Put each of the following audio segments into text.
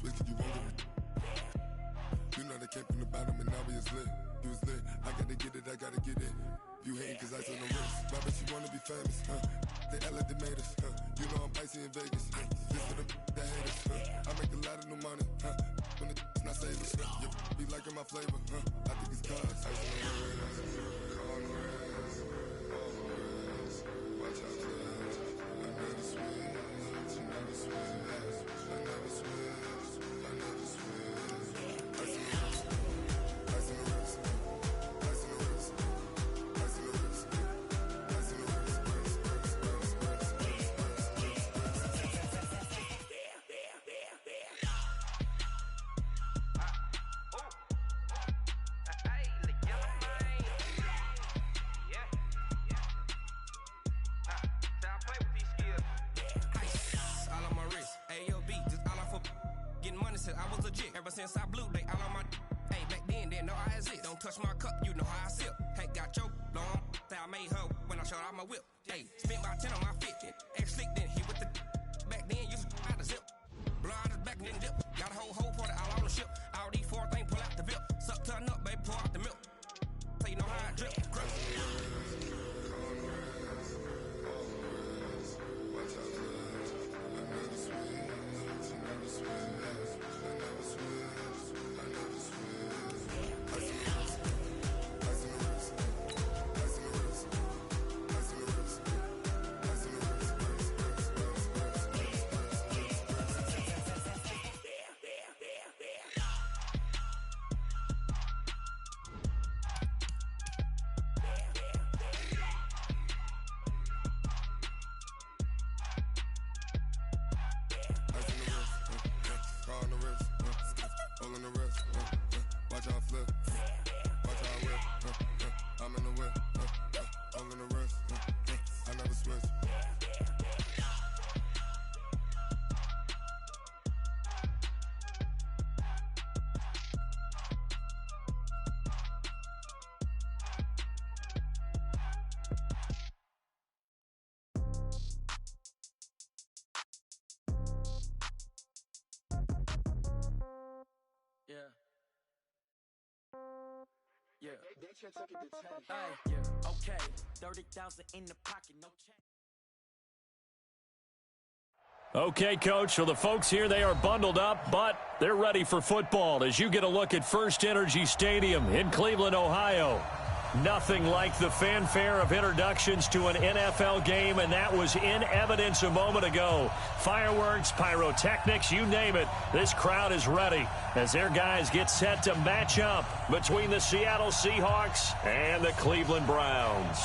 switch, you won't get it. You know they came from the bottom and now we is lit. You was lit, I gotta get it, I gotta get it. You hating cause ice on the wrist. Why bet you wanna be famous, huh? They act like they made us, huh? You know I'm icy in Vegas, This for them that hate us, I make a lot of new money, When it's not savers, You be liking my flavor, I think it's cause ice on the wrist, on the wrist, on the wrist. Watch out, cuz I never switch, I never switch, I never switch, I never switch. Ice on the wrist, ice on the wrist, ice on the wrist, ice on the wrist, ice on the wrist, I was legit ever since I blew they all on my hey back then didn't know I exist. Don't touch my cup, you know how I sip. Hey, got your long that I made her when I showed out my whip. Hey, spent my 10 on my fit. Ex slick then he with the back then used to out the zip. Blow out his back and then dip. Got a whole party all on the ship. All these 4 things pull out the VIP. Suck turn up, baby, pour out the milk. So you know how I drip. Grip. Watch out flip, watch out whip, I'm in the whip, all in the wrist, I never switch. Yeah. Yeah. Okay. 30,000 in the pocket, no change. Okay, Coach, so the folks here, they are bundled up, but they're ready for football as you get a look at First Energy Stadium in Cleveland, Ohio. Nothing like the fanfare of introductions to an NFL game, and that was in evidence a moment ago. Fireworks, pyrotechnics, you name it. This crowd is ready as their guys get set to match up between the Seattle Seahawks and the Cleveland Browns.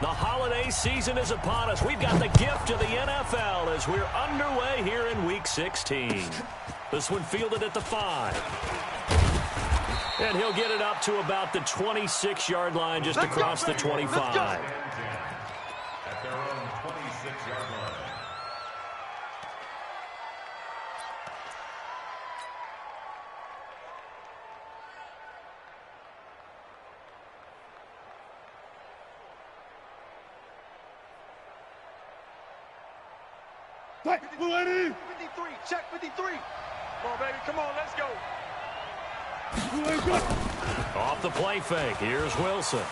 The holiday season is upon us. We've got the gift of the NFL as we're underway here in Week 16. This one fielded at the 5. And he'll get it up to about the 26-yard line just across the 25. At their own 26-yard line. Mulaney! 53, check 53. Come on, baby, come on, let's go. Off the play fake, here's Wilson.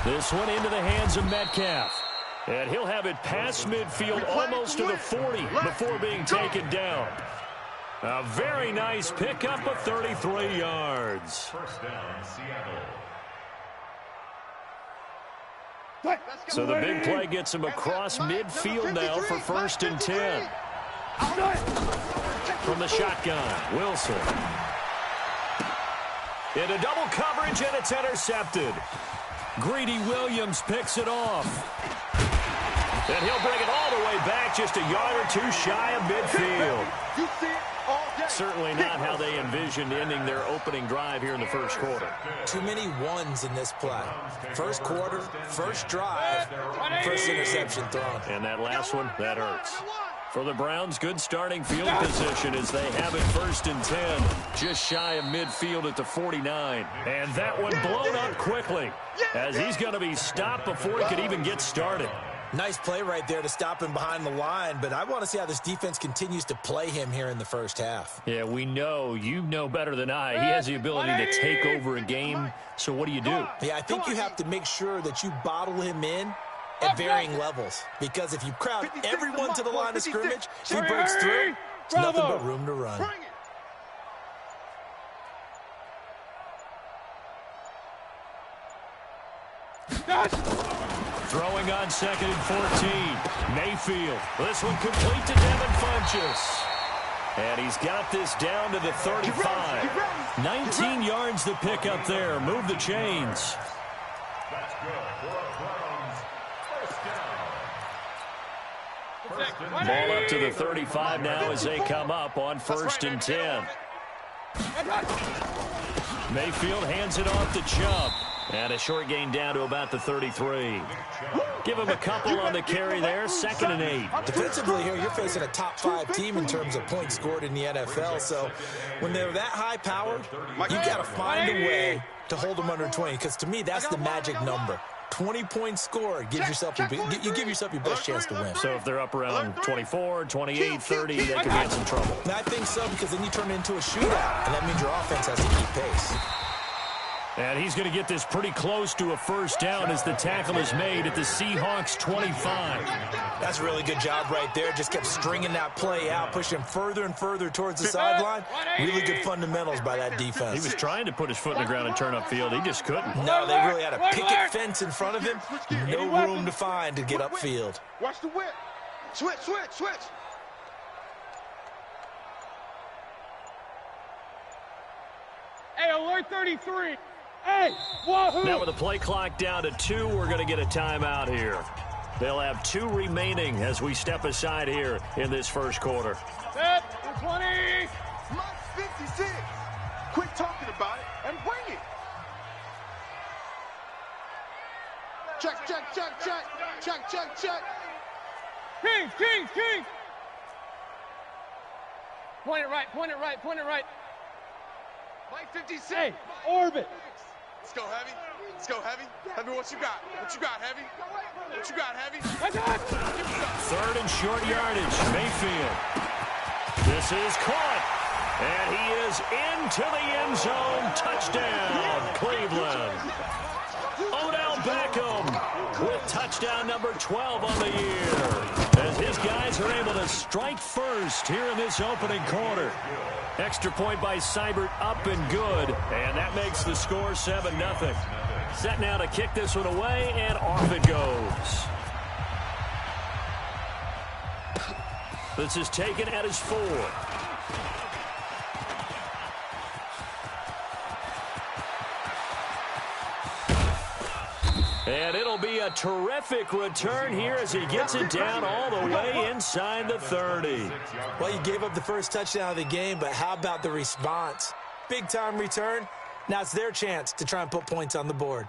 This one into the hands of Metcalf. And he'll have it past midfield almost to the 40 before being taken down. A very nice pickup of 33 yards. First down, Seattle. So the big play gets him across midfield now for 1st and 10. From the shotgun, Wilson. Into double coverage, and it's intercepted. Greedy Williams picks it off. And he'll bring it all the way back, just a yard or two shy of midfield. You see it all day. Certainly not how they envisioned ending their opening drive here in the first quarter. Too many ones in this play. First quarter, first drive, first interception thrown. And that last one, that hurts. For the Browns, good starting field position as they have it 1st and 10, just shy of midfield at the 49. And that one blown up quickly as he's going to be stopped before he could even get started. Nice play right there to stop him behind the line, but I want to see how this defense continues to play him here in the first half. Yeah, we know. You know better than I. He has the ability to take over a game, so what do you do? Yeah, I think you have to make sure that you bottle him in at varying levels, because if you crowd everyone to the line of scrimmage, he breaks through, it's nothing but room to run. Throwing on 2nd and 14. Mayfield. This one complete to Devin Funchess. And he's got this down to the 35. 19 yards to pick up there. Move the chains. That's good for a Browns first down. Ball up to the 35 now as they come up on 1st and 10. Mayfield hands it off to Chubb. And a short gain down to about the 33. Give him a couple on the carry there. 2nd and 8. Defensively here, you're facing a top 5 team in terms of points scored in the NFL. So when they're that high powered, you got to find a way to hold them under 20. Because to me, that's the magic number. 20 points scored gives yourself you give yourself your best chance to win. So if they're up around 24, 28, 30, they can be in some trouble. And I think so, because then you turn it into a shootout, and that means your offense has to keep pace. And he's going to get this pretty close to a first down as the tackle is made at the Seahawks 25. That's a really good job right there. Just kept stringing that play out, pushing him further and further towards the sideline. Really good fundamentals by that defense. He was trying to put his foot in the ground and turn upfield. He just couldn't. No, they really had a picket fence in front of him. No room to find to get upfield. Watch the whip. Switch. Hey, alert 33. Hey, wahoo! Now with the play clock down to 2, we're going to get a timeout here. They'll have 2 remaining as we step aside here in this first quarter. Set, 20. Mike 56. Quit talking about it and bring it. Check. King. Point it right. Mike 56. Hey, orbit. Let's go, Heavy. Heavy, what you got? Heavy? I got it. 3rd and short yardage. Mayfield. This is caught. And he is into the end zone. Touchdown, Cleveland. Odell Beckham with touchdown number 12 on the year. As his guys are able to strike first here in this opening quarter. Extra point by Seibert, up and good. And that makes the score 7-0. Set now to kick this one away, and off it goes. This is taken at his 4. And it'll be a terrific return here as he gets it down all the way inside the 30. Well, you gave up the first touchdown of the game, but how about the response? Big-time return. Now it's their chance to try and put points on the board.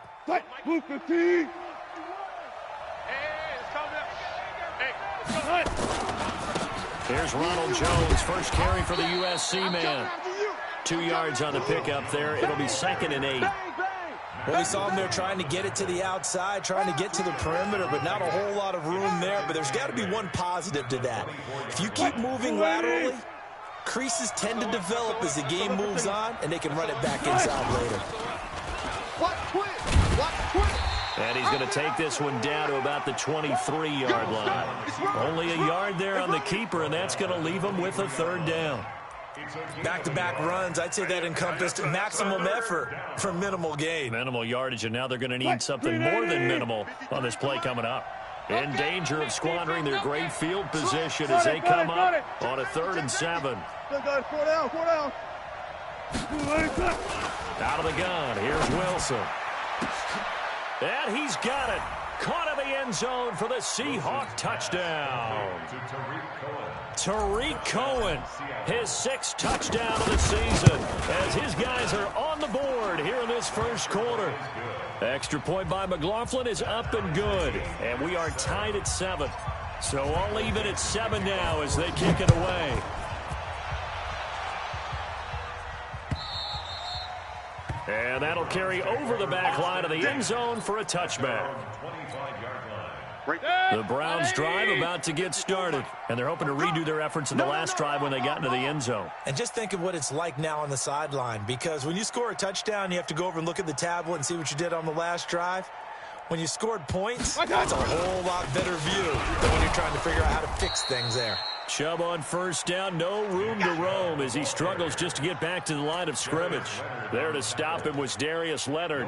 Move 15. Here's Ronald Jones, first carry for the USC man. 2 yards on the pickup there. It'll be 2nd and 8. Well, we saw him there trying to get it to the outside, trying to get to the perimeter, but not a whole lot of room there. But there's got to be one positive to that. If you keep moving laterally, creases tend to develop as the game moves on, and they can run it back inside later. And he's going to take this one down to about the 23-yard line. Only a yard there on the keeper, and that's going to leave him with a 3rd down. Back-to-back runs, I'd say that encompassed maximum effort for minimal gain. Minimal yardage, and now they're going to need something more than minimal on this play coming up. In danger of squandering their great field position as they come up on a 3rd and 7. Out of the gun, here's Wilson. And he's got it. Caught in the end zone for the Seahawk touchdown. Tariq Cohen, his 6th touchdown of the season, as his guys are on the board here in this first quarter. Extra point by McLaughlin is up and good, and we are tied at 7. So all even at 7 now as they kick it away. And that'll carry over the back line of the end zone for a touchback. The Browns drive about to get started, and they're hoping to redo their efforts in the last drive when they got into the end zone. And just think of what it's like now on the sideline, because when you score a touchdown, you have to go over and look at the tablet and see what you did on the last drive. When you scored points, it's a whole lot better view than when you're trying to figure out how to fix things there. Chubb on first down, no room to roam as he struggles just to get back to the line of scrimmage. There to stop him was Darius Leonard.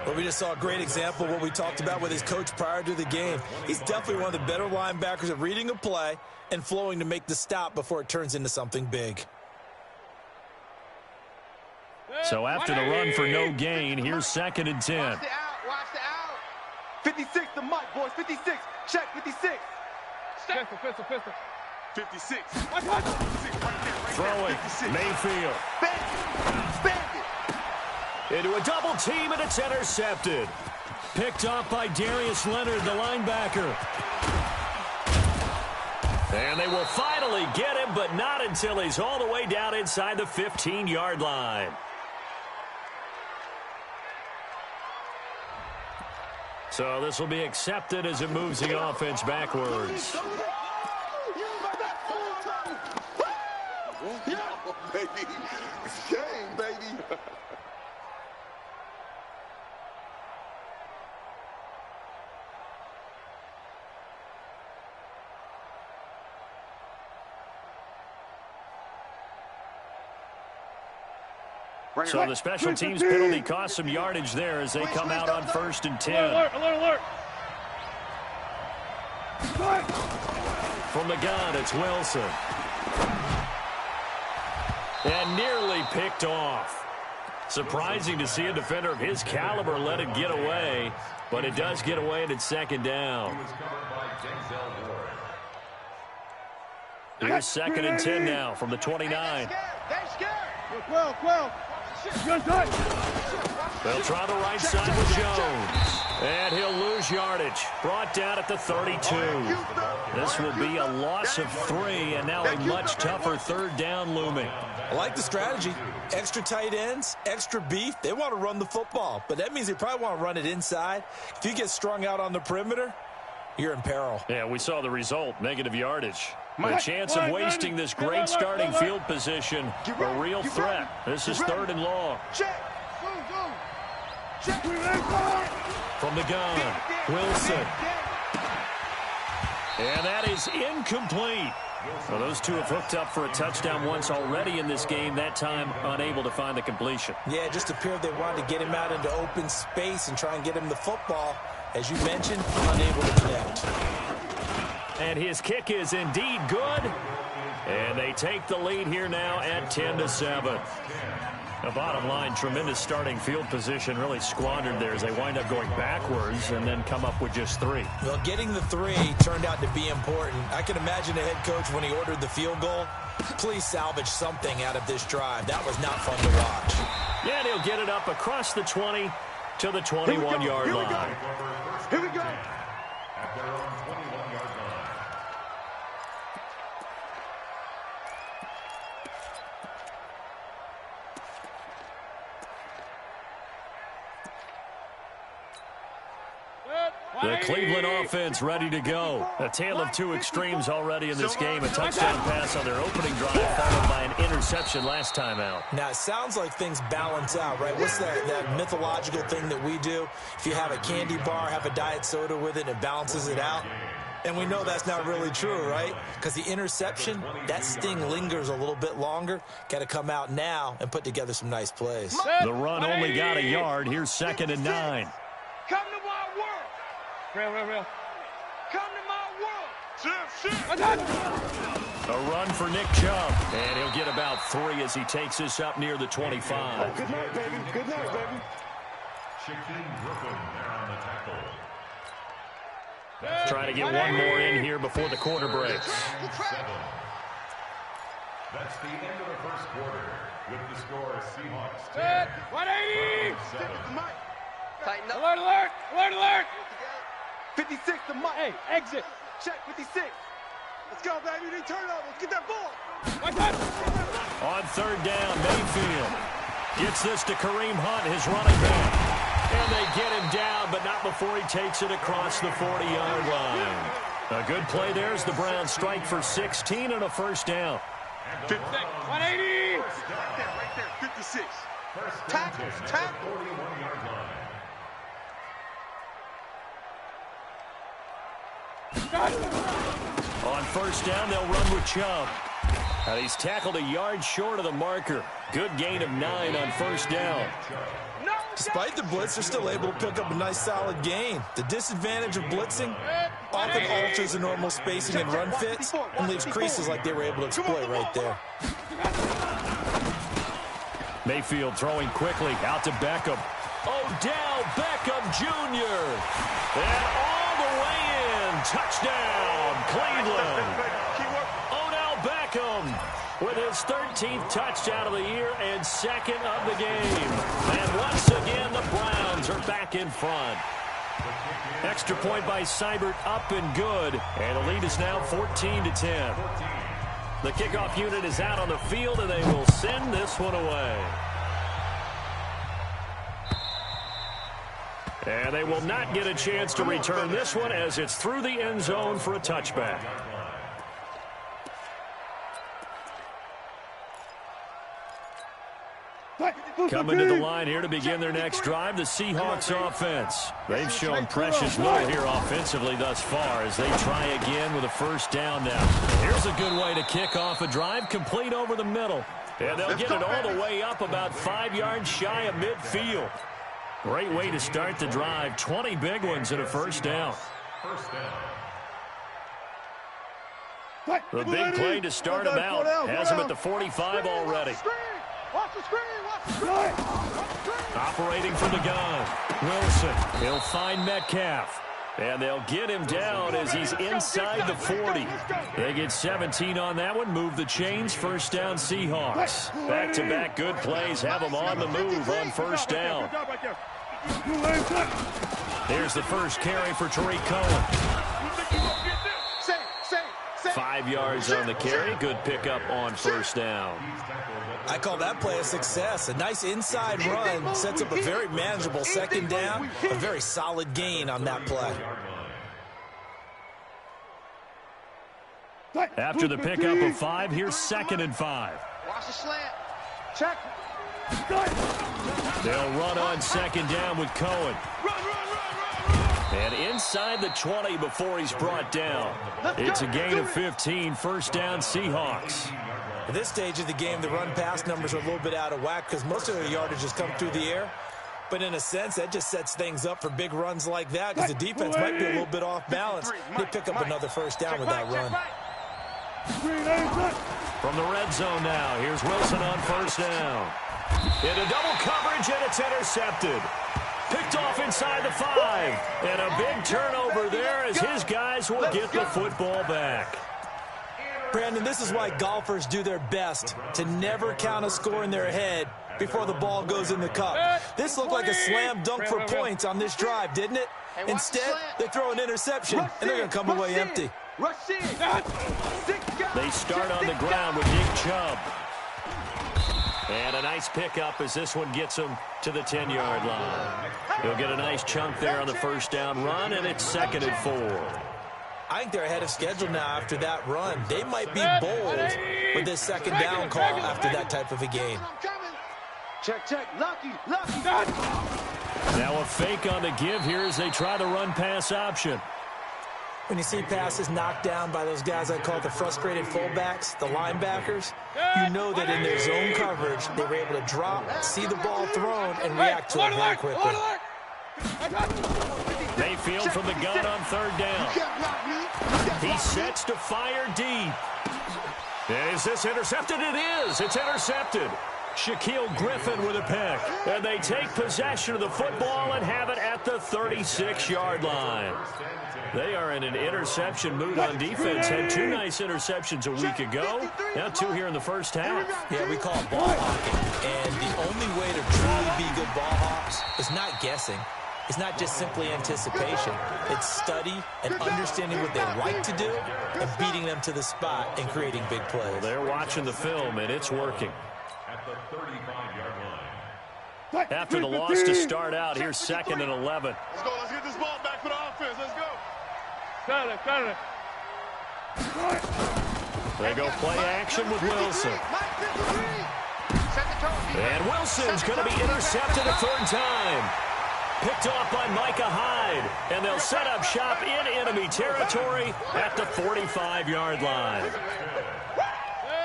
Well, we just saw a great example of what we talked about with his coach prior to the game. He's definitely one of the better linebackers at reading a play and flowing to make the stop before it turns into something big. So after the run for no gain, here's 2nd and 10. Watch the out. Watch the out. 56 the mic, boys. 56. Check 56. Pistol. 56. Throwing, Mayfield. Bandit. Into a double team, and it's intercepted. Picked off by Darius Leonard, the linebacker. And they will finally get him, but not until he's all the way down inside the 15-yard line. So this will be accepted as it moves the offense backwards. Baby, it's game, baby. So the special teams penalty cost some yardage there as they come out on 1st and 10. Alert. From the gun, it's Wilson. And nearly picked off. Surprising to see a defender of his caliber let it get away, but it does get away and it's 2nd down. Here's 2nd and 10 now from the 29. Quill. They'll try the right side with Jones. And he'll lose yardage. Brought down at the 32. This will be a loss of 3, and now a much tougher 3rd down looming. I like the strategy. Extra tight ends, extra beef. They want to run the football, but that means they probably want to run it inside. If you get strung out on the perimeter, you're in peril. Yeah, we saw the result, negative yardage. The chance of wasting this great starting field position, a real threat. This is 3rd and long. From the gun, Wilson. And that is incomplete. Well, those two have hooked up for a touchdown once already in this game, that time unable to find the completion. Yeah, it just appeared they wanted to get him out into open space and try and get him the football. As you mentioned, unable to connect. And his kick is indeed good. And they take the lead here now at 10-7. The bottom line, tremendous starting field position, really squandered there as they wind up going backwards and then come up with just 3. Well, getting the 3 turned out to be important. I can imagine the head coach when he ordered the field goal. Please salvage something out of this drive. That was not fun to watch. Yeah, and he'll get it up across the 20 to the 21-yard line. Here we go. At their own 21-yard line. The Cleveland offense ready to go. A tale of 2 extremes already in this game. A touchdown pass on their opening drive followed by an interception last time out. Now, it sounds like things balance out, right? What's that mythological thing that we do? If you have a candy bar, have a diet soda with it, it balances it out. And we know that's not really true, right? Because the interception, that sting lingers a little bit longer. Got to come out now and put together some nice plays. The run only got a yard. Here's 2nd and 9. Come to my world. Real. Come to my world. A run for Nick Chubb. And he'll get about 3 as he takes this up near the 25. Good night, baby. Good night, baby. Chicken Griffin there on the tackle. Trying to get one more in here before the quarter breaks. 7. That's the end of the first quarter. With the score, Seahawks 10. 180. 7. Tighten up. Alert. 56 to Mike. Hey, exit. Check 56. Let's go, baby. They turn over. Let's get that ball. On third down, Mayfield gets this to Kareem Hunt, his running back. And they get him down, but not before he takes it across the 40-yard line. A good play there as the Browns strike for 16 and a first down. 180. Right there. 56. Tackle. 41-yard line. On first down, they'll run with Chubb. And he's tackled a yard short of the marker. Good gain of 9 on first down. Despite the blitz, they're still able to pick up a nice solid gain. The disadvantage of blitzing often alters the normal spacing and run fits and leaves creases like they were able to exploit right there. Mayfield throwing quickly out to Beckham. Odell Beckham Jr. And all the way in. Touchdown, Cleveland. Odell Beckham with his 13th touchdown of the year and second of the game. And once again, the Browns are back in front. Extra point by Seibert up and good. And the lead is now 14-10. The kickoff unit is out on the field, and they will send this one away. And they will not get a chance to return this one as it's through the end zone for a touchback. Coming to the line here to begin their next drive, the Seahawks offense. They've shown precious little here offensively thus far as they try again with a first down now. Here's a good way to kick off a drive, complete over the middle. And they'll get it all the way up about 5 yards shy of midfield. Great way to start the drive. 20 big ones and a first down. The big play to start them out. Has them at the 45 already. Watch the screen. Operating from the gun. Wilson. He'll find Metcalf. And they'll get him down as he's inside the 40. They get 17 on that one. Move the chains. First down, Seahawks. Back-to-back good plays. Have them on the move on first down. Here's the first carry for Tariq Cohen. 5 yards on the carry. Good pickup on first down. I call that play a success. A nice inside run sets up a very manageable second down. A very solid gain on that play. After the pickup of 5, here's 2nd and 5. Watch the slant. Check. They'll run on second down with Cohen. And inside the 20 before he's brought down. It's a gain of 15. First down, Seahawks. At this stage of the game, the run-pass numbers are a little bit out of whack because most of their yardage has come through the air. But in a sense, that just sets things up for big runs like that because the defense might be a little bit off balance. They pick up another first down with that run. From the red zone now, here's Wilson on first down. Into double coverage, and it's intercepted. Picked off inside the 5. And a big turnover there as his guys will get the football back. Brandon, this is why golfers do their best to never count a score in their head before the ball goes in the cup. This looked like a slam dunk for points on this drive, didn't it? Instead, they throw an interception, and they're going to come away empty. They start on the ground with Nick Chubb. And a nice pickup as this one gets him to the 10-yard line. He'll get a nice chunk there on the first down run, and it's 2nd and 4. I think they're ahead of schedule now after that run. They might be bold with this second down call after that type of a game. Check. Lucky. Now a fake on the give here as they try the run-pass option. When you see passes knocked down by those guys I call the frustrated fullbacks, the linebackers, you know that in their zone coverage, they were able to drop, see the ball thrown, and react to it very quickly. Mayfield from the gun on third down. He sets to fire deep. And is this intercepted? It is. It's intercepted. Shaquille Griffin with a pick. And they take possession of the football and have it at the 36-yard line. They are in an interception mood on defense. Had 2 nice interceptions a week ago. Now 2 here in the first half. Yeah, we call it ball hawking. And the only way to truly be good ball hawks is not guessing. is not just simply anticipation. It's study and understanding what they like to do and beating them to the spot and creating big plays. Well, they're watching the film, and it's working. At the 35-yard line. After the loss to start out, here's 2nd and 11. Let's go. Let's get this ball back for the offense. Let's go. Got it. They go play action with Wilson. And Wilson's going to be intercepted a 3rd time. Picked off by Micah Hyde. And they'll set up shop in enemy territory at the 45-yard line.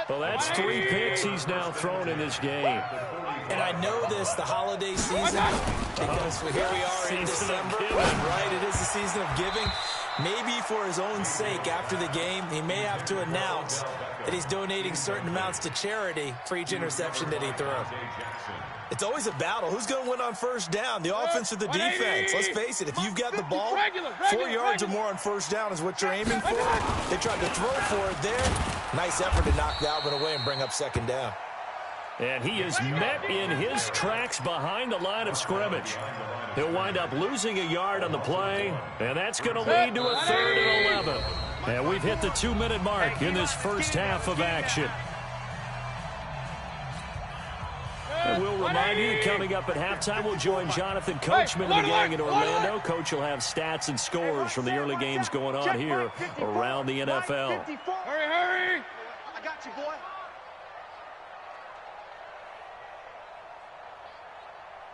Well, that's 3 picks he's now thrown in this game. And I know this, the holiday season, because here we are in December, right? It is the season of giving. Maybe for his own sake, after the game, he may have to announce that he's donating certain amounts to charity for each interception that he throws. It's always a battle. Who's going to win on 1st down, the offense or the defense? Let's face it, if you've got the ball, 4 yards or more on 1st down is what you're aiming for. They tried to throw for it there. Nice effort to knock that one away and bring up 2nd down. And he is met in his tracks behind the line of scrimmage. He'll wind up losing a yard on the play, and that's going to lead to a 3rd and 11. And we've hit the 2-minute mark in this first half of action. And we'll remind you, coming up at halftime, we'll join Jonathan Coachman and the gang in Orlando. Coach will have stats and scores from the early games going on here around the NFL. Hurry. I got you, boy.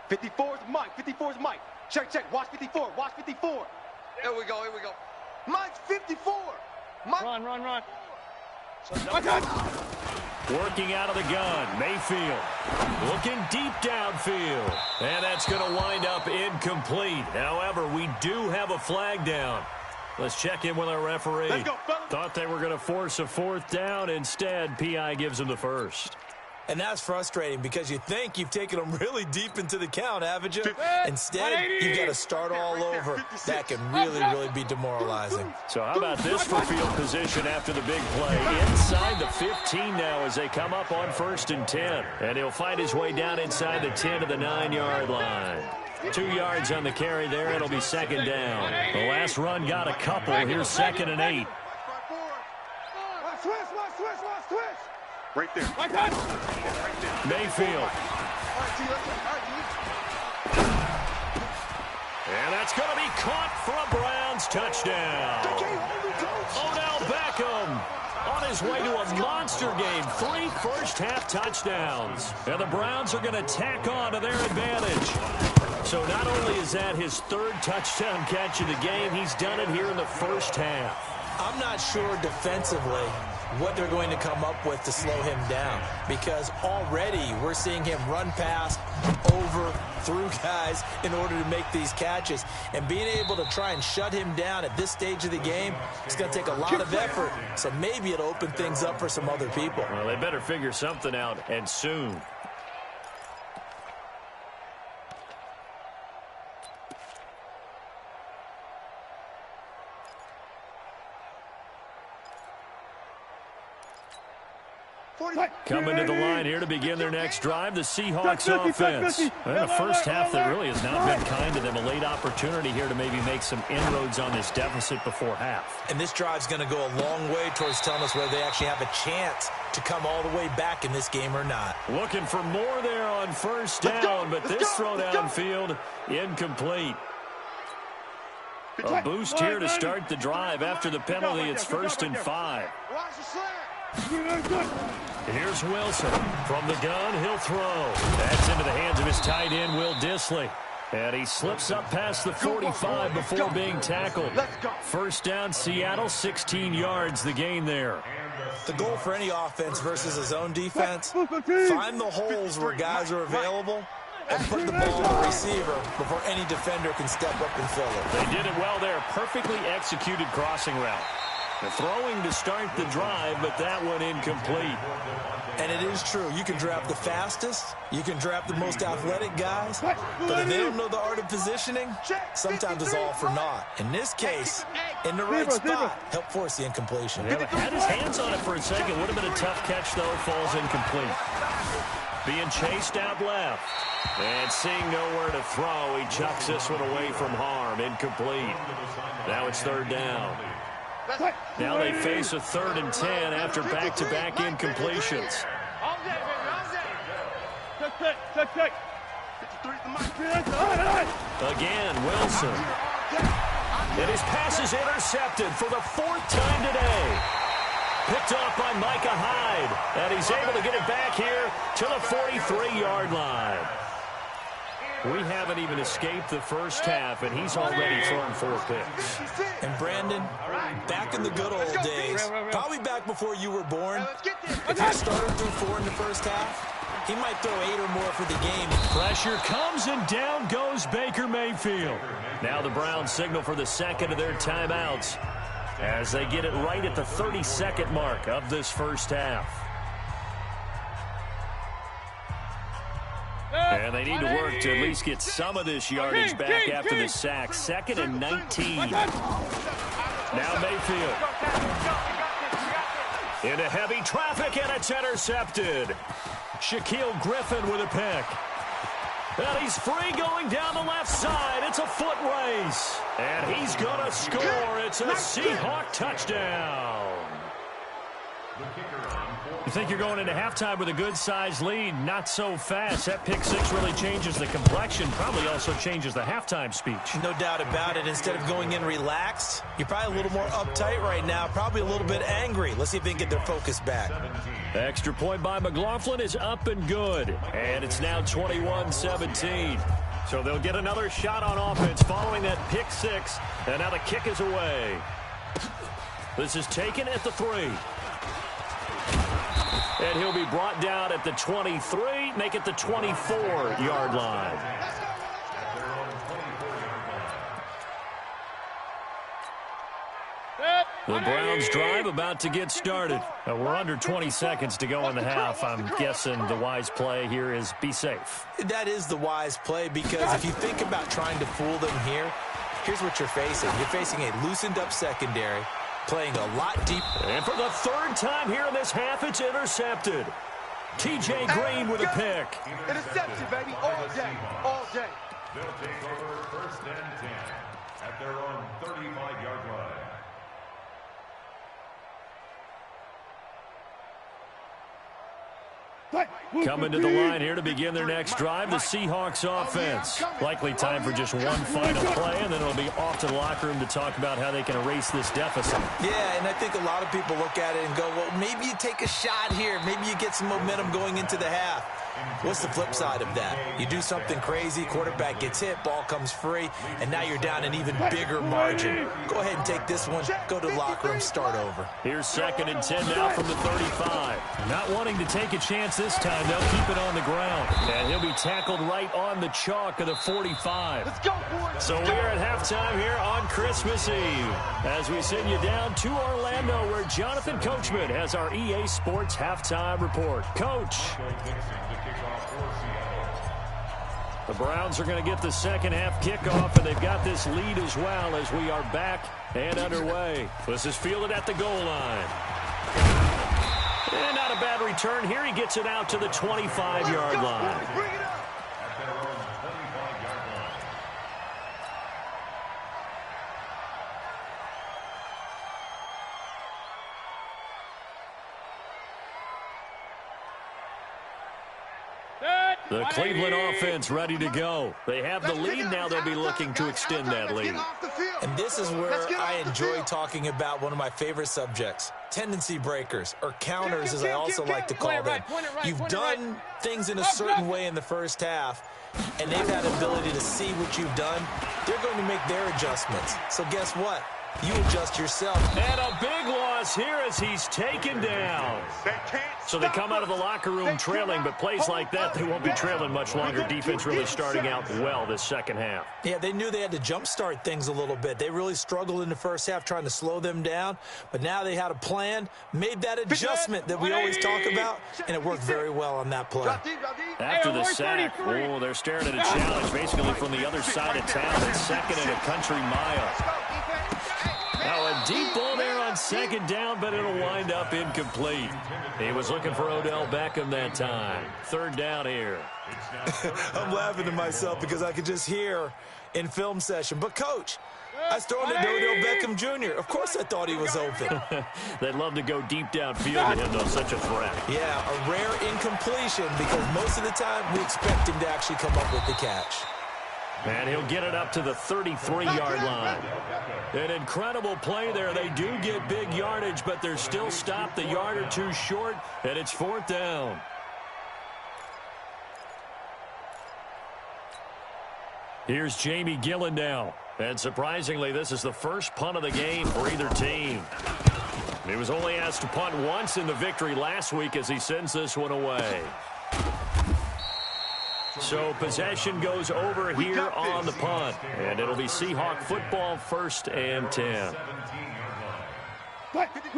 54's Mike. 54's Mike. Check. Watch 54. Watch 54. Here we go. Mike's 54. Mike. Run. Working out of the gun, Mayfield looking deep downfield. And that's going to wind up incomplete. However, we do have a flag down. Let's check in with our referee. Let's go, fellas. Thought they were going to force a 4th down. Instead, PI gives them the 1st. And that's frustrating because you think you've taken them really deep into the count, haven't you? Instead, you've got to start all over. That can really be demoralizing. So how about this for field position after the big play? Inside the 15 now as they come up on 1st and 10. And he'll find his way down inside the 10 to the 9-yard line. 2 yards on the carry there. It'll be 2nd down. The last run got a couple. Here's 2nd and 8. Switch. Right there. Mayfield. And that's going to be caught for a Browns touchdown. Odell Beckham on his way to a monster game. 3 first-half touchdowns. And the Browns are going to tack on to their advantage. So not only is that his 3rd touchdown catch of the game, he's done it here in the first half. I'm not sure defensively what they're going to come up with to slow him down, because already we're seeing him run past, over, through guys in order to make these catches. And being able to try and shut him down at this stage of the game, it's going to take a lot of effort. So maybe it'll open things up for some other people. Well, they better figure something out, and soon. Coming to the line here to begin their next drive, the Seahawks offense. And the first half that really has not been kind to them. A late opportunity here to maybe make some inroads on this deficit before half. And this drive's going to go a long way towards telling us whether they actually have a chance to come all the way back in this game or not. Looking for more there on 1st down, but this throw downfield incomplete. A boost here to start the drive. After the penalty, it's 1st and 5. Here's Wilson. From the gun, he'll throw. That's into the hands of his tight end, Will Dissly. And he slips up past the 45 before being tackled. 1st down, Seattle, 16 yards, the gain there. The goal for any offense versus his own defense, find the holes where guys are available and put the ball on the receiver before any defender can step up and fill it. They did it well there. Perfectly executed crossing route. The throwing to start the drive, but that one incomplete. And it is true. You can draft the fastest. You can draft the most athletic guys. But if they don't know the art of positioning, sometimes it's all for naught. In this case, in the right spot, help force the incompletion. Yeah, had his hands on it for a second. Would have been a tough catch, though. Falls incomplete. being chased out left. And seeing nowhere to throw, he chucks this one away from harm. Incomplete. Now it's third down. Now they face a 3rd and 10 after back-to-back incompletions. Again, Wilson. And his pass is intercepted for the 4th time today. Picked off by Micah Hyde. And he's able to get it back here to the 43-yard line. We haven't even escaped the first half, and he's already thrown 4 picks. And Brandon, back in the good old days, probably back before you were born, if your starter threw 4 in the first half, he might throw 8 or more for the game. Pressure comes, and down goes Baker Mayfield. Now the Browns signal for the second of their timeouts as they get it right at the 32nd mark of this first half. And they need to work to at least get some of this yardage back after the sack. 2nd and 19. Now Mayfield. Into heavy traffic, and it's intercepted. Shaquille Griffin with a pick. And he's free going down the left side. It's a foot race. And he's going to score. It's a Seahawk touchdown. You think you're going into halftime with a good-sized lead. Not so fast. That pick six really changes the complexion. Probably also changes the halftime speech. No doubt about it. Instead of going in relaxed, you're probably a little more uptight right now. Probably a little bit angry. Let's see if they can get their focus back. The extra point by McLaughlin is up and good. And it's now 21-17. So they'll get another shot on offense following that pick six. And now the kick is away. This is taken at the 3. And he'll be brought down at the 23, make it the 24-yard line. The Browns drive about to get started. We're under 20 seconds to go in the half. I'm guessing the wise play here is be safe. That is the wise play, because if you think about trying to fool them here, here's what you're facing. You're facing a loosened-up secondary, playing a lot deep. And for the 3rd time here in this half, it's intercepted. T.J. Green with a pick. Interception, baby, all day, all day. They'll take over 1st and 10 at their own 35-yard line. Coming to the line here to begin their next drive, the Seahawks offense. Likely time for just one final play, and then it'll be off to the locker room to talk about how they can erase this deficit. Yeah, and I think a lot of people look at it and go, well, maybe you take a shot here. Maybe you get some momentum going into the half. What's the flip side of that? You do something crazy, quarterback gets hit, ball comes free, and now you're down an even bigger margin. Go ahead and take this one, go to the locker room, start over. Here's 2nd and 10 now from the 35. Not wanting to take a chance this time, they'll keep it on the ground. And he'll be tackled right on the chalk of the 45. Let's go, boys. So we're at halftime here on Christmas Eve as we send you down to Orlando, where Jonathan Coachman has our EA Sports halftime report. Coach. The Browns are going to get the second half kickoff, and they've got this lead as well as we are back and underway. This is fielded at the goal line. And not a bad return here. He gets it out to the 25-yard line. Bring it up. The Cleveland offense ready to go. They have the lead now. They'll be looking to extend that lead. And this is where I enjoy talking about one of my favorite subjects, tendency breakers, or counters as I also like to call them. You've done things in a certain way in the first half, and they've had ability to see what you've done. They're going to make their adjustments. So guess what? You adjust yourself. And a big loss here as he's taken down. So they come out of the locker room trailing, but plays like that, they won't be trailing much longer. Defense really starting out well this second half. Yeah, they knew they had to jumpstart things a little bit. They really struggled in the first half trying to slow them down, but now they had a plan, made that adjustment that we always talk about, and it worked very well on that play. After the sack, oh, they're staring at a challenge basically from the other side of town. It's 2nd and a country mile. Now a deep ball there on on second down, but it'll wind up incomplete. He was looking for Odell Beckham that time. Third down here. I'm laughing to myself because I could just hear in film session. But, Coach, I was throwing it to Odell Beckham Jr. Of course I thought he was open. They'd love to go deep downfield to him, though, such a threat. Yeah, a rare incompletion because most of the time we expect him to actually come up with the catch. And he'll get it up to the 33-yard line. An incredible play there. They do get big yardage, but they're still stopped a yard or two short, and it's fourth down. Here's Jamie Gillen now. And surprisingly, this is the first punt of the game for either team. He was only asked to punt once in the victory last week as he sends this one away. So possession goes over here on the punt. And it'll be Seahawk football, 1st and 10.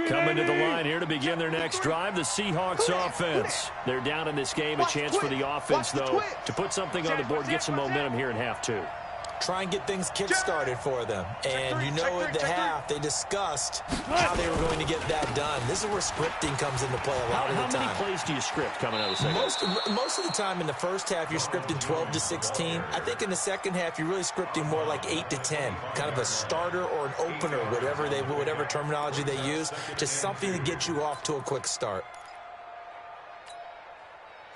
Coming to the line here to begin their next drive, the Seahawks offense. They're down in this game. A chance for the offense, though, to put something on the board, get some momentum here in half two. Try and get things kick-started for them. And you know at the half, they discussed how they were going to get that done. This is where scripting comes into play a lot of the time. How many plays do you script coming out of the second? Most of the time in the first half, you're scripting 12 to 16. I think in the second half, you're really scripting more like 8 to 10. Kind of a starter or an opener, whatever terminology they use. Just something to get you off to a quick start.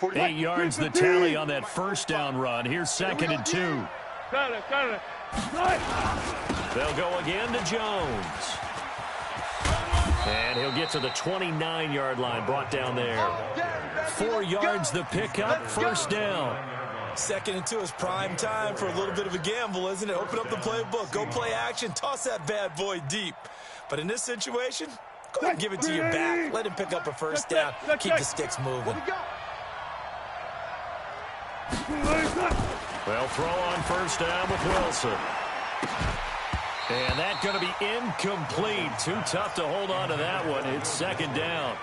8 yards the tally on that first down run. Here's 2nd and 2. They'll go again to Jones. And he'll get to the 29-yard line, brought down there. 4 yards the pickup, first down. 2nd and 2 is prime time for a little bit of a gamble, isn't it? Open up the playbook, go play action, toss that bad boy deep. But in this situation, go ahead and give it to your back. Let him pick up a first down, keep the sticks moving. They'll throw on first down with Wilson. And that's going to be incomplete. Too tough to hold on to that one. It's 2nd down.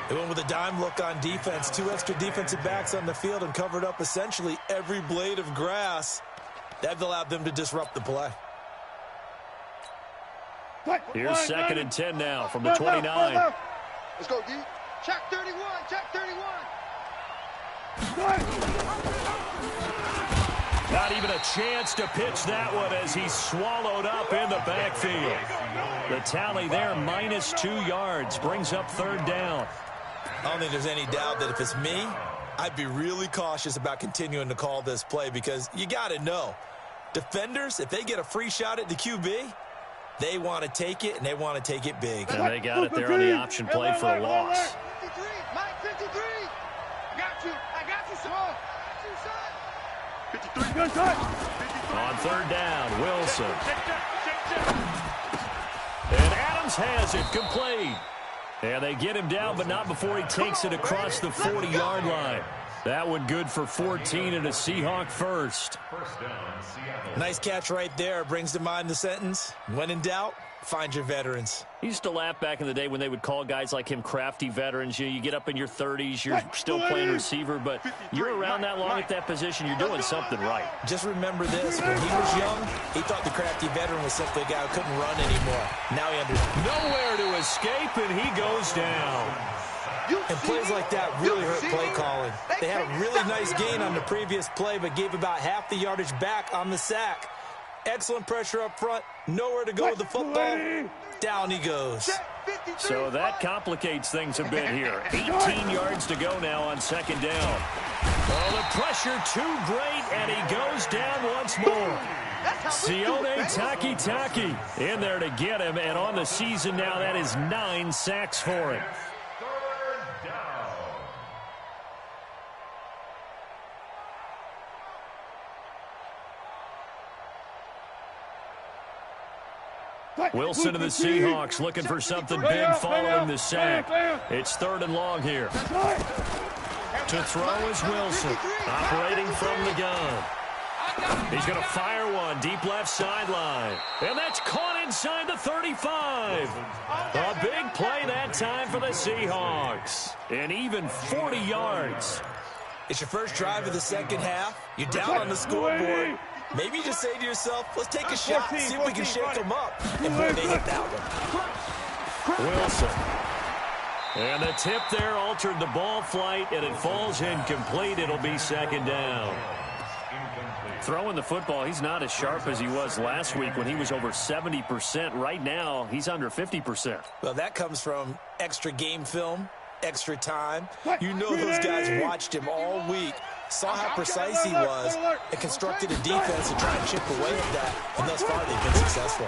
They went with a dime look on defense. 2 extra defensive backs on the field and covered up essentially every blade of grass. That allowed them to disrupt the play. Here's 2nd and 10 now from the 29. Let's go, D. Check 31. Check 31. Not even a chance to pitch that one as he's swallowed up in the backfield. The tally there, -2 yards, brings up 3rd down. I don't think there's any doubt that if it's me, I'd be really cautious about continuing to call this play because you got to know, defenders, if they get a free shot at the QB, they want to take it, and they want to take it big. And they got it there on the option play for a loss. 53, Mike 53. I got you, son. 53. On 3rd down, Wilson. And Adams has it, complete. And they get him down, but not before he takes it across the 40-yard line. That one good for 14 and a Seahawk first. Nice catch right there. Brings to mind the sentence, when in doubt, find your veterans. He used to laugh back in the day when they would call guys like him crafty veterans. You get up in your 30s, you're still playing receiver, but you're around that long at that position, you're doing something right. Just remember this, when he was young, he thought the crafty veteran was simply a guy who couldn't run anymore. Now he understands. Nowhere to escape, and he goes down. And plays like that really hurt play calling. They had a really nice gain on the previous play, but gave about half the yardage back on the sack. Excellent pressure up front. Nowhere to go with the football. Down he goes. So that complicates things a bit here. 18 yards to go now on 2nd down. Oh, the pressure too great, and he goes down once more. Sione Takitaki in there to get him, and on the season now, that is 9 sacks for him. Wilson and the Seahawks looking for something big following the sack. It's 3rd and long here. To throw is Wilson, operating from the gun. He's going to fire one deep left sideline. And that's caught inside the 35. A big play that time for the Seahawks. And even 40 yards. It's your first drive of the second half. You're down on the scoreboard. Maybe you just say to yourself, let's take a shot, see if we can shake them up. And boy, they hit that one. Wilson. And the tip there altered the ball flight, and it falls incomplete. It'll be second down. Throwing the football, he's not as sharp as he was last week when he was over 70%. Right now, he's under 50%. Well, that comes from extra game film, extra time. You know those guys watched him all week, saw how precise he was, and constructed a defense to try and chip away at that. And thus far, they've been successful.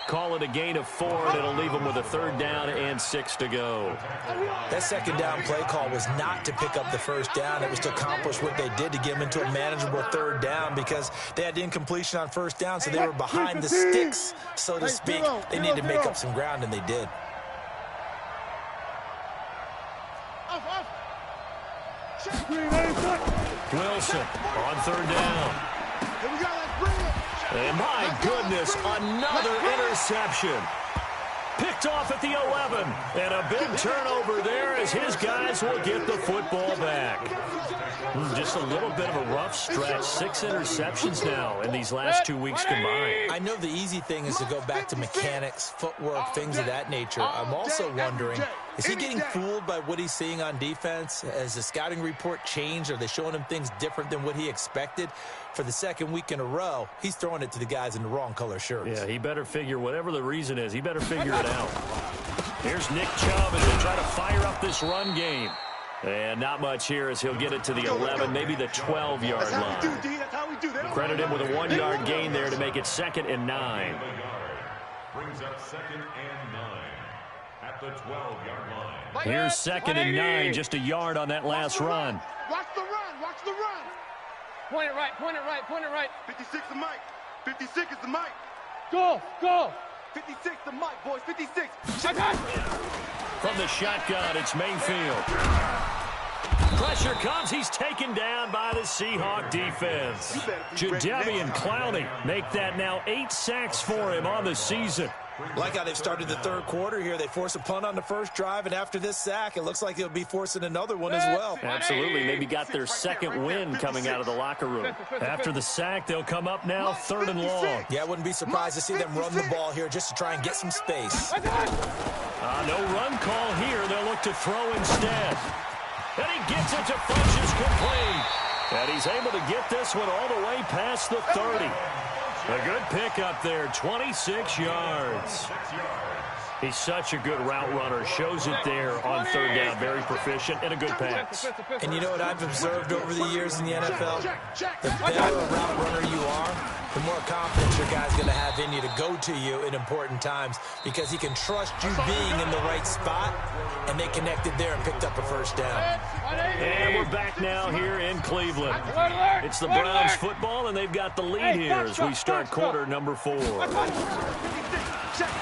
Call it a gain of 4, and it'll leave them with a third down and 6 to go. That second down play call was not to pick up the first down. It was to accomplish what they did to get them into a manageable third down because they had the incompletion on first down, so they were behind the sticks, so to speak. They needed to make up some ground, and they did. Wilson on third down. And my goodness, another interception. Picked off at the 11. And a big turnover there as his guys will get the football back. Just a little bit of a rough stretch. 6 interceptions now in these last 2 weeks combined. I know the easy thing is to go back to mechanics, footwork, things of that nature. I'm also wondering, is he getting fooled by what he's seeing on defense? Has the scouting report changed? Are they showing him things different than what he expected? For the second week in a row, he's throwing it to the guys in the wrong color shirts. Yeah, he better figure, whatever the reason is, he better figure it out. Here's Nick Chubb as they try to fire up this run game. And not much here as he'll get it to the 11, maybe the 12-yard line. Credit him with a 1-yard gain there to make it 2nd and 9. Brings up 2nd and 9 at the 12-yard line. Here's 2nd and 9, just a yard on that last run. Watch the run, watch the run. Point it right, point it right, point it right. 56 the mic. 56 is the mic. Go, go. 56 the mic, boys. 56. From the shotgun, it's Mayfield. Pressure comes. He's taken down by the Seahawk defense. Jadeveon Clowney make that now 8 sacks for him on the season. Like how they've started the third quarter here. They force a punt on the first drive, and after this sack, it looks like they'll be forcing another one as well. Absolutely. Maybe got their second win coming out of the locker room. After the sack, they'll come up now 3rd and long. Yeah, I wouldn't be surprised to see them run the ball here just to try and get some space. No run call here. They'll look to throw instead. And he gets it to Funchess complete. And he's able to get this one all the way past the 30. A good pickup there, 26 yards. He's such a good route runner. Shows it there on 3rd down. Very proficient and a good pass. And you know what I've observed over the years in the NFL? The better a route runner you are, the more confidence your guy's going to have in you to go to you in important times because he can trust you being in the right spot, and they connected there and picked up a first down. And we're back now here in Cleveland. It's the Browns football, and they've got the lead here as we start quarter number 4.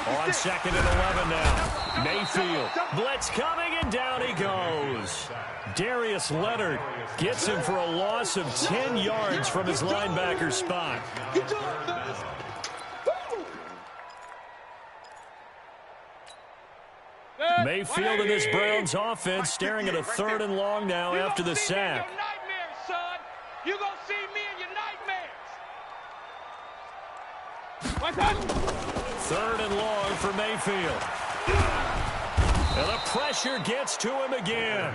On 2nd and 11 now. Mayfield. Blitz coming, and down he goes. Darius Leonard gets him for a loss of 10 yards from his linebacker spot. Mayfield and this Browns offense staring at a 3rd and long now after the sack. You're going to see me in your nightmares. 3rd and long for Mayfield. And the pressure gets to him again.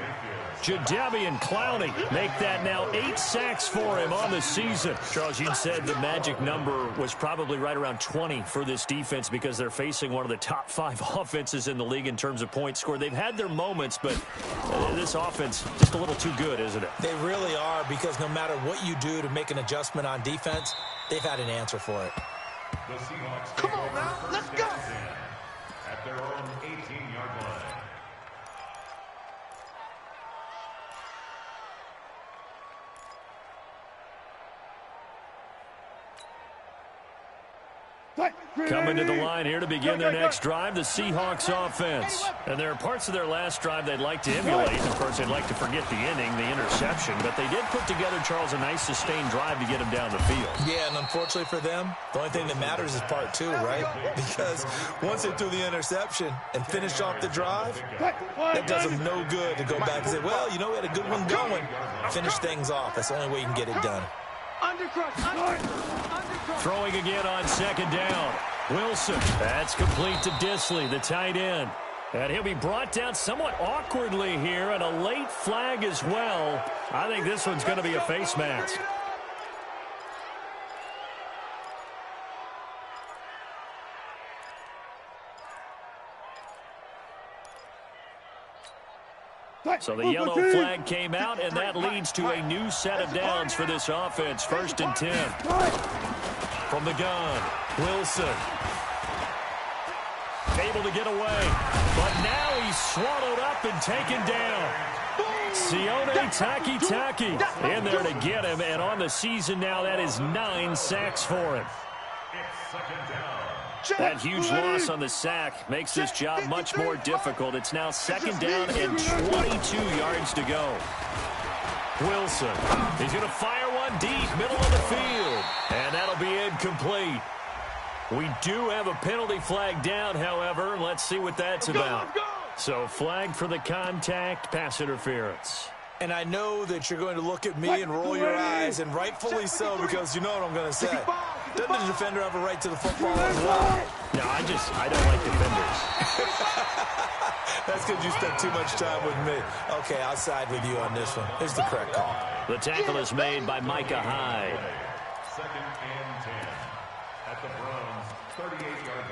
Jadeveon Clowney make that now 8 sacks for him on the season. Charles, you said the magic number was probably right around 20 for this defense because they're facing one of the top 5 offenses in the league in terms of points scored. They've had their moments, but this offense just a little too good, isn't it? They really are, because no matter what you do to make an adjustment on defense, they've had an answer for it. The Seahawks Come on now, let's go. At their own 18-yard line. Coming to the line here to begin their next drive, the Seahawks offense. And there are parts of their last drive they'd like to emulate. Of course, they'd like to forget the inning, the interception. But they did put together, Charles, a nice sustained drive to get him down the field. Yeah, and unfortunately for them, the only thing that matters is part 2, right? Because once they threw the interception and finished off the drive, that does them no good to go back and say, well, you know, we had a good one going. Finish things off. That's the only way you can get it done. Undercrush. Throwing again on 2nd down. Wilson. That's complete to Disley, the tight end. And he'll be brought down somewhat awkwardly here, and a late flag as well. I think this one's going to be a face mask. So the yellow flag came out, and that leads to a new set of downs for this offense. 1st and 10. From the gun, Wilson. Able to get away, but now he's swallowed up and taken down. Sione Takitaki in there to get him, and on the season now, that is 9 sacks for him. That huge loss on the sack makes this job much more difficult. It's now 2nd down and 22 yards to go. Wilson, he's going to fire one deep, middle of the field, and that'll be incomplete. We do have a penalty flag down, however. Let's see what that's about. So flag for the contact, pass interference. And I know that you're going to look at me and roll your eyes, and rightfully so, because you know what I'm going to say. Doesn't the defender have a right to the football as well? No, I don't like defenders. That's because you spent too much time with me. Okay, I'll side with you on this one. Here's the correct call. The tackle is made by Micah Hyde. 2nd and 10 at the Browns' 38-yard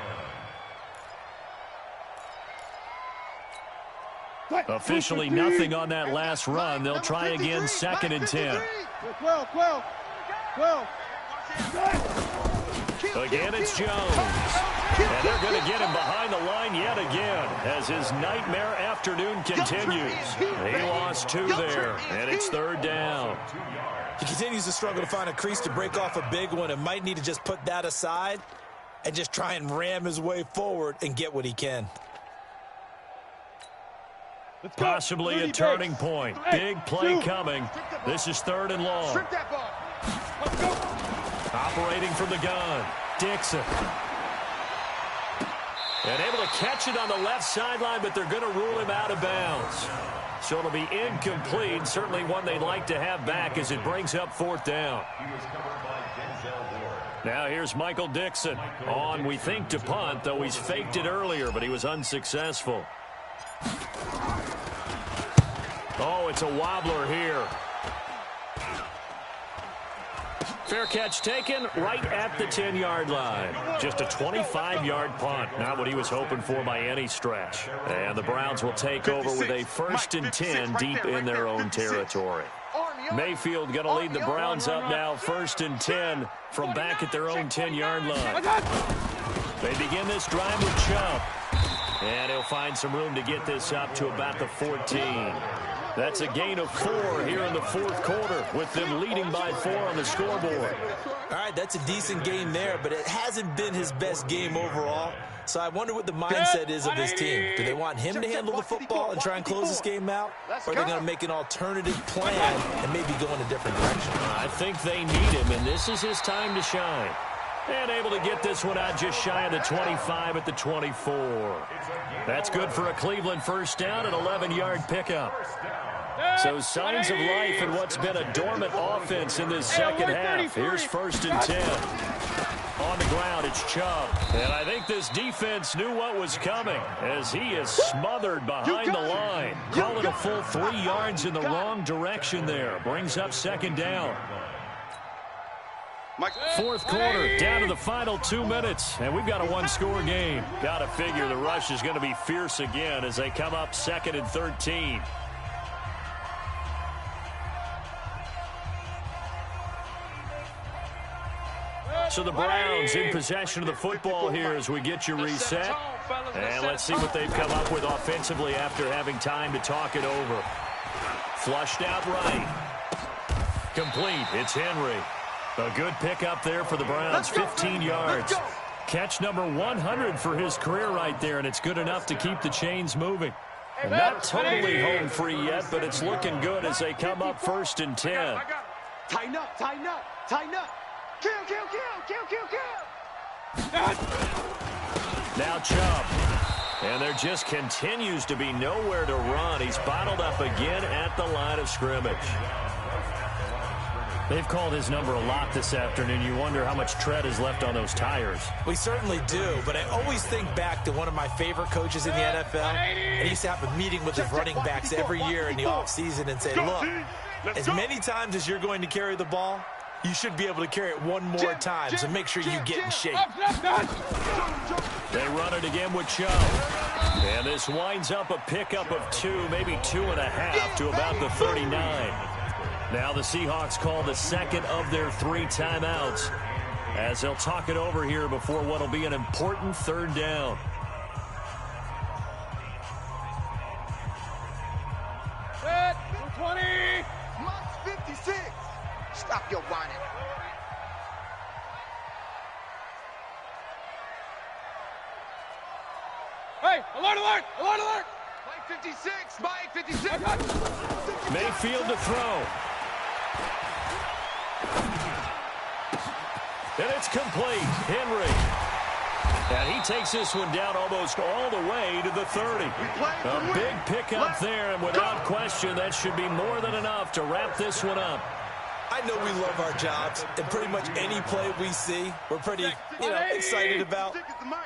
line. Officially nothing on that last run. They'll try again, 2nd and 10. 12. Again, it's Jones. And they're going to get him behind the line yet again as his nightmare afternoon continues. He lost 2 there, and it's 3rd down. He continues to struggle to find a crease to break off a big one and might need to just put that aside and just try and ram his way forward and get what he can. Possibly a turning point. Big play coming. This is 3rd and long. Operating from the gun, Dixon. And able to catch it on the left sideline, but they're going to rule him out of bounds. So it'll be incomplete. Certainly one they'd like to have back as it brings up 4th down. Now here's Michael Dixon on, we think, to punt, though he's faked it earlier, but he was unsuccessful. Oh, it's a wobbler here. Fair catch taken right at the 10-yard line. Just a 25-yard punt. Not what he was hoping for by any stretch. And the Browns will take over with a 1st and 10 deep in their own territory. Mayfield going to lead the Browns up now, 1st and 10 from back at their own 10-yard line. They begin this drive with Chubb. And he'll find some room to get this up to about the 14. That's a gain of 4 here in the 4th quarter with them leading by 4 on the scoreboard. All right, that's a decent game there, but it hasn't been his best game overall. So I wonder what the mindset is of his team. Do they want him to handle the football and try and close this game out? Or are they going to make an alternative plan and maybe go in a different direction? I think they need him, and this is his time to shine. And able to get this one out just shy of the 25 at the 24. That's good for a Cleveland 1st down, an 11-yard pickup. So signs of life in what's been a dormant offense in this 2nd half. Here's 1st and 10. On the ground, it's Chubb. And I think this defense knew what was coming as he is smothered behind the line. Call it a full 3 yards in the wrong direction there. Brings up 2nd down. 4th quarter, down to the final 2 minutes, and we've got a 1-score game. Got to figure the rush is going to be fierce again as they come up 2nd and 13. So the Browns in possession of the football here as we get you reset. And let's see what they've come up with offensively after having time to talk it over. Flushed out right. Complete. It's Henry. A good pickup there for the Browns, 15 yards. Catch number 100 for his career right there, and it's good enough to keep the chains moving. And not totally home free yet, but it's looking good as they come up 1st and 10. Tighten up, tighten up, tighten up. Kill. Now Chubb. And there just continues to be nowhere to run. He's bottled up again at the line of scrimmage. They've called his number a lot this afternoon. You wonder how much tread is left on those tires. We certainly do, but I always think back to one of my favorite coaches in the NFL. And he used to have a meeting with his running backs every year in the offseason and say, look, as many times as you're going to carry the ball, you should be able to carry it one more time, so make sure you get in shape. They run it again with Chubb. And this winds up a pickup of 2, maybe 2.5 to about the 39. Now the Seahawks call the second of their 3 timeouts as they'll talk it over here before what will be an important third down. Set, 20. Max 56. Stop your whining. Hey, alert, alert, alert, alert. Mike 56, Mike 56. Mayfield to throw. And it's complete. Henry. And he takes this one down almost all the way to the 30. A big pickup there, and without question, that should be more than enough to wrap this one up. I know we love our jobs, and pretty much any play we see, we're pretty, excited about.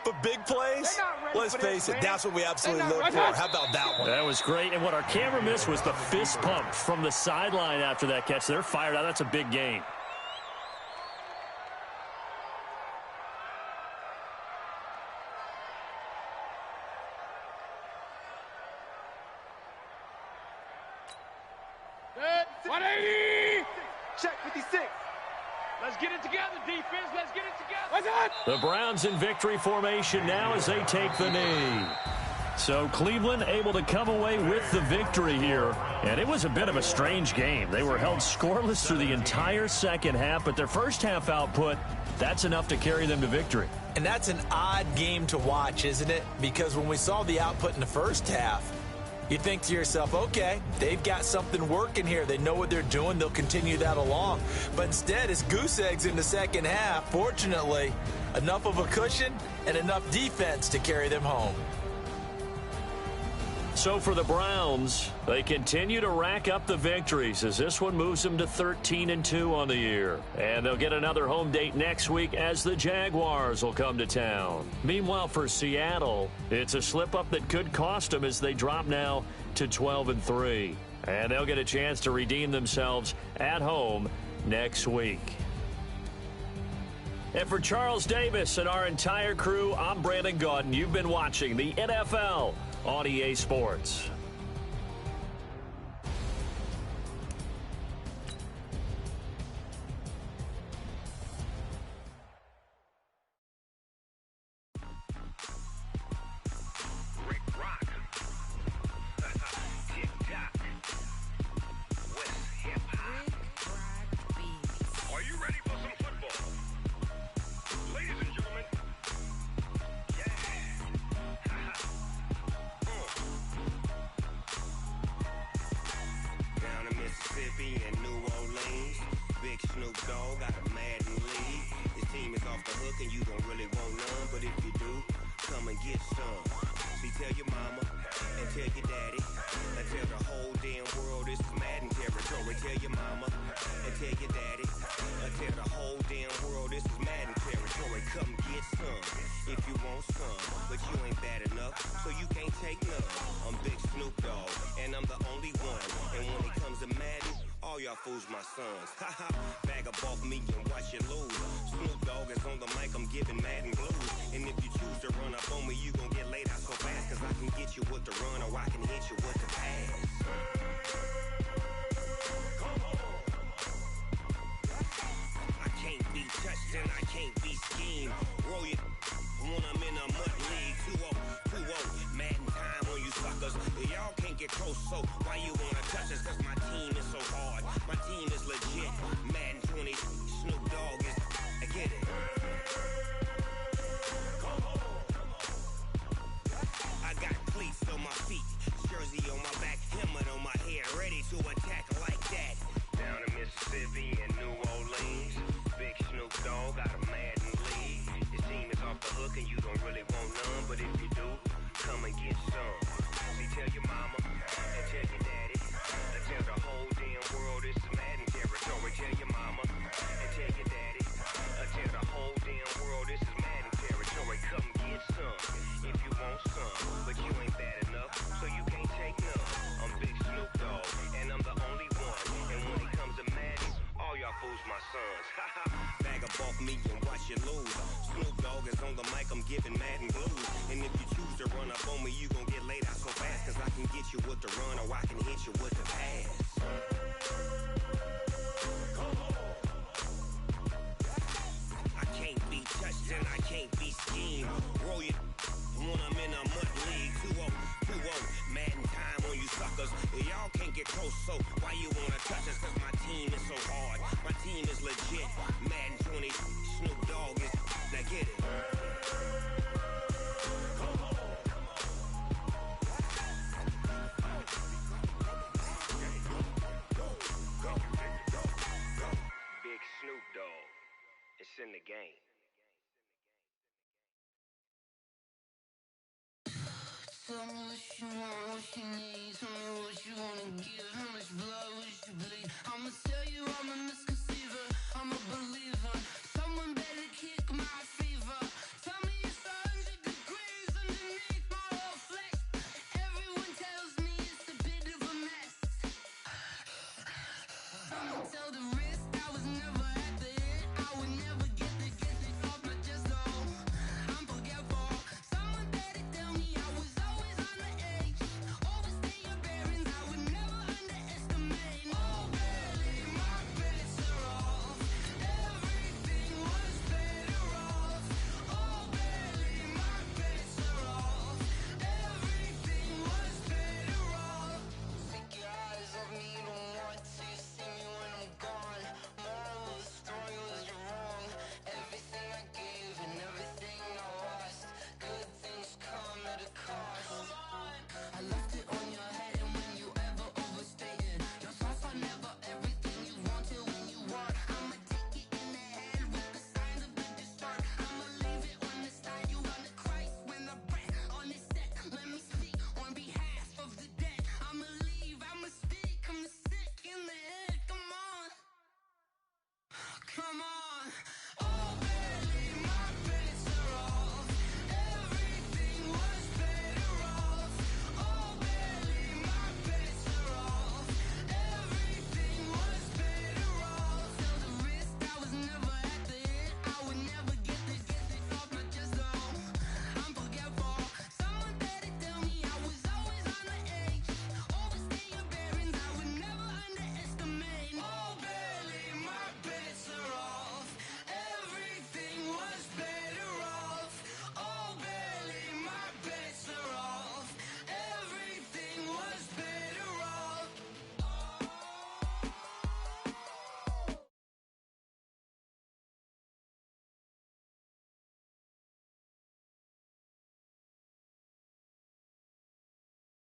But big plays, let's face it, that's what we absolutely look for. How about that one? That was great, and what our camera missed was the fist pump from the sideline after that catch. They're fired out. That's a big gain. Set, 180. Check 56. Let's get it together, defense. Let's get it together. What's that? The Browns in victory formation now as they take the knee. So Cleveland able to come away with the victory here. And it was a bit of a strange game. They were held scoreless through the entire second half, but their first half output, that's enough to carry them to victory. And that's an odd game to watch, isn't it? Because when we saw the output in the first half, you think to yourself, okay, they've got something working here. They know what they're doing. They'll continue that along. But instead, it's goose eggs in the second half. Fortunately, enough of a cushion and enough defense to carry them home. So for the Browns, they continue to rack up the victories as this one moves them to 13-2 on the year. And they'll get another home date next week as the Jaguars will come to town. Meanwhile, for Seattle, it's a slip-up that could cost them as they drop now to 12-3. And they'll get a chance to redeem themselves at home next week. And for Charles Davis and our entire crew, I'm Brandon Gaudin. You've been watching the NFL on EA Sports. Fools my sons. Haha, bag up off me and watch you lose. Snoop Dogg is on the mic, I'm giving Madden blues. And if you choose to run up on me, you gon' get laid out so fast. Cause I can get you with the run or I can hit you with the pass. I can't be touched and I can't be schemed. Roll you when I'm in a mud league. 2-0, Madden time on you suckers. Y'all can't get close, so why you wanna touch us? Cause my team is so hard. My team is legit. Madden 20, Snoop Dogg is. I get it. I got cleats on my feet, jersey on my back, helmet on my head, ready to off me and watch you lose. Snoop Dogg is on the mic, I'm giving Madden blues. And if you choose to run up on me, you gon' get laid out so fast. Cause I can get you with the run or I can hit you with the pass. I can't be touched and I can't be schemed. Roll you when I'm in a mud league. 2-0, Madden time on you suckers. Y'all can't get close, so why you wanna touch us? Cause my team is so hard, my team is legit. Madden 20, Snoop Dogg is, now get it. Big Snoop Dogg, it's in the game. Tell me what you want, what you need. Tell me what you wanna give. How much blood would you bleed? I'ma tell you I'm a misconceiver, I'm a believer. Someone better kick my fever. Tell me it's 100 degrees underneath my whole flesh. Everyone tells me it's a bit of a mess. Someone tell the real